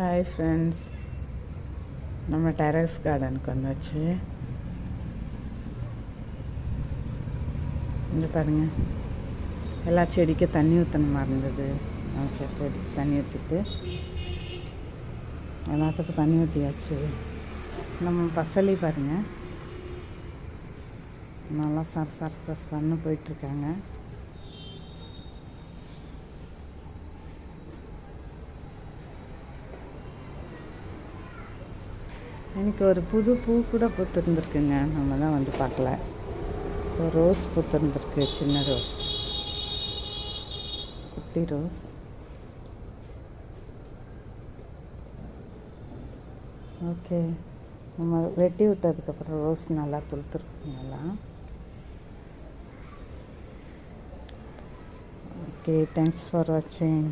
Hi friends, நம்ம terrace கார்டனுக்கு வந்தாச்சு. இங்கே பாருங்கள், எல்லா செடிக்கும் தண்ணி ஊற்றணுமா இருந்தது. நம்ம செடிக்கு தண்ணி ஊற்றிட்டு எல்லாத்துக்கும் தண்ணி ஊற்றியாச்சு. நம்ம பசலி பாருங்கள், நல்லா சரன்னு போயிட்டுருக்காங்க. எனக்கு ஒரு புது பூ கூட பூத்துருந்துருக்குங்க, நம்ம தான் வந்து பார்க்கல. ஒரு ரோஸ் பூத்துருந்துருக்கு, சின்ன ரோஸ், குட்டி ரோஸ். ஓகே, நம்ம வெட்டி விட்டதுக்கப்புறம் ரோஸ் நல்லா துளுத்துருக்குங்களா. ஓகே, தேங்க்ஸ் ஃபார் வாட்சிங்.